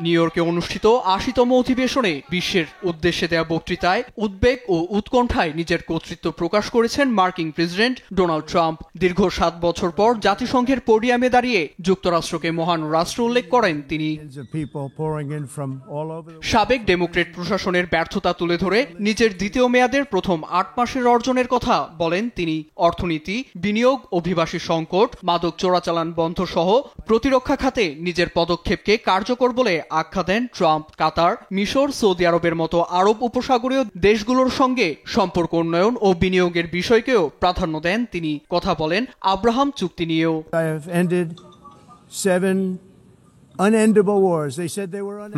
New ইয়র্কে অনুষ্ঠিত ৮০তম অধিবেশনে বিশ্বের উদ্দেশ্যে দেয়া বক্তৃতায় উদ্বেগ ও উৎকণ্ঠায় নিজের কর্তৃত্ব প্রকাশ করেছেন মার্কিন প্রেসিডেন্ট ডোনাল্ড ট্রাম্প। দীর্ঘ ৭ বছর পর জাতিসংঘের পোডিয়ামে দাঁড়িয়ে যুক্তরাষ্ট্রকে মহান রাষ্ট্র উল্লেখ করেন তিনি। সাবেক ডেমোক্রেট প্রশাসনের ব্যর্থতা তুলে ধরে নিজের দ্বিতীয় মেয়াদের প্রথম ৮ মাসের অর্জনের কথা বলেন তিনি। অর্থনীতি, বিনিয়োগ, অভিবাসী সংকট, মাদক চোরাচালান বন্ধ সহ প্রতিরক্ষা খাতে নিজের পদক্ষেপকে কার্যকর বলে আখ্যা দেন ট্রাম্প। কাতার, মিশর, সৌদি আরবের মতো আরব উপসাগরীয় দেশগুলোর সঙ্গে সম্পর্ক উন্নয়ন ও বিনিয়োগের বিষয়কেও প্রাধান্য দেন তিনি। কথা বলেন আব্রাহাম চুক্তি নিয়েও।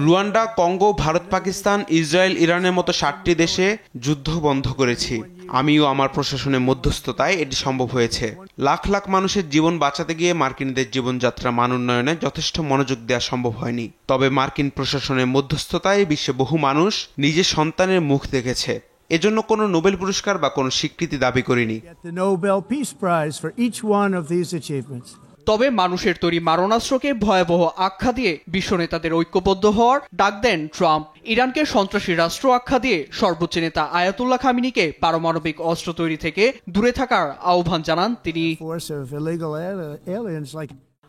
Rwanda, Congo, Bharat, Pakistan, Israel, ইরানের মতো 7টি দেশে যুদ্ধ বন্ধ করেছি। আমিও আমার প্রশাসনের মধ্যস্থতায় এটি সম্ভব হয়েছে। লাখ লাখ মানুষের জীবন বাঁচাতে গিয়ে মার্কিনদের জীবনযাত্রা মান উন্নয়নে যথেষ্ট মনোযোগ দেওয়া সম্ভব হয়নি। তবে মার্কিন প্রশাসনের মধ্যস্থতায় বিশ্বে বহু মানুষ নিজের সন্তানের মুখ দেখেছে। এজন্য কোনো নোবেল পুরস্কার বা কোনো স্বীকৃতি দাবি করিনি। তবে মানুষের তৈরি মারণাস্ত্রকে ভয়াবহ আখ্যা দিয়ে বিশ্ব নেতাদের ঐক্যবদ্ধ হওয়ার ডাক দেন ট্রাম্প। ইরানকে সন্ত্রাসী রাষ্ট্র আখ্যা দিয়ে সর্বোচ্চ নেতা আয়াতুল্লাহ খামিনিকে পারমাণবিক অস্ত্র তৈরি থেকে দূরে থাকার আহ্বান জানান তিনি।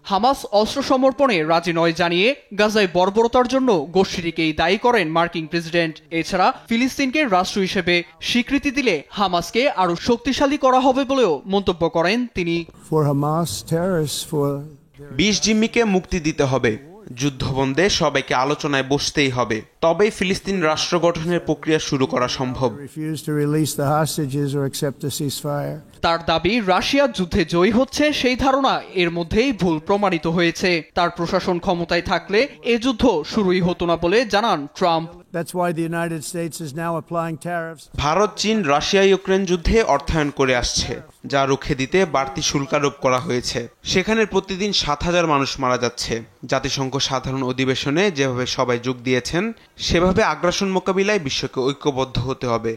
হামাস অস্ত্র সমর্পণে রাজি নয় জানিয়ে গাজায় বর্বরতার জন্য গোষ্ঠীটিকেই দায়ী করেন মার্কিন প্রেসিডেন্ট। এছাড়া ফিলিস্তিনকে রাষ্ট্র হিসেবে স্বীকৃতি দিলে হামাসকে আরো শক্তিশালী করা হবে বলেও মন্তব্য করেন তিনি। 20 জিম্মিকে মুক্তি দিতে হবে, যুদ্ধবন্ধে সবাইকে আলোচনায় বসতেই হবে, তবেই ফিলিস্তিন রাষ্ট্র গঠনের প্রক্রিয়া শুরু করা সম্ভব। তার দাবি, রাশিয়া যুদ্ধে জয়ী হচ্ছে সেই ধারণা এর মধ্যেই ভুল প্রমাণিত হয়েছে। তার প্রশাসন ক্ষমতায় থাকলে এ যুদ্ধ শুরুই হতো না বলে জানান ট্রাম্প। ভারত, চীন, রাশিয়া ইউক্রেন যুদ্ধে অর্থায়ন করে আসছে, যা রুখে দিতে বাড়তি শুল্ক আরোপ করা হয়েছে। সেখানে প্রতিদিন 7,000 মানুষ মারা যাচ্ছে। জাতিসংঘ সাধারণ অধিবেশনে যেভাবে সবাই যোগ দিয়েছেন, সেভাবে আগ্রাসন মোকাবিলায় বিশ্বকে ঐক্যবদ্ধ হতে হবে।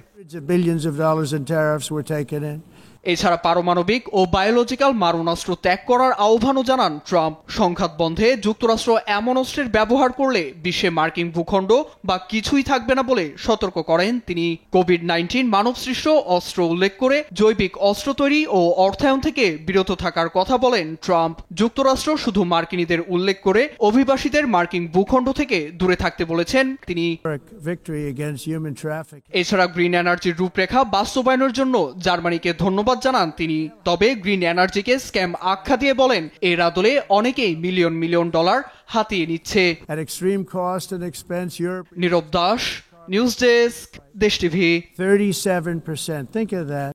এছাড়া পারমাণবিক ও বায়োলজিক্যাল মারণাস্ত্র ত্যাগ করার আহ্বানও জানান ট্রাম্প। সংঘাত বন্ধে যুক্তরাষ্ট্র এমন অস্ত্রের ব্যবহার করলে বিশ্বে মার্কিন ভূখণ্ড বা কিছুই থাকবে না বলে সতর্ক করেন তিনি। কোভিড-19 মানবসৃষ্ট অস্ত্র উল্লেখ করে জৈবিক অস্ত্র তৈরি ও অর্থায়ন থেকে বিরত থাকার কথা বলেন ট্রাম্প। যুক্তরাষ্ট্র শুধু মার্কিনীদের উল্লেখ করে অভিবাসীদের মার্কিন ভূখণ্ড থেকে দূরে থাকতে বলেছেন তিনি। এছাড়া গ্রিন এনার্জির রূপরেখা বাস্তবায়নের জন্য জার্মানিকে ধন্যবাদ জানান তিনি। তবে গ্রিন এনার্জিকে স্ক্যাম আখ্যা দিয়ে বলেন, এর আদলে অনেকেই মিলিয়ন মিলিয়ন ডলার হাতিয়ে নিচ্ছে। নীরব দাস, নিউজ ডেস্ক, দেশ টিভি। 37%. Think of that.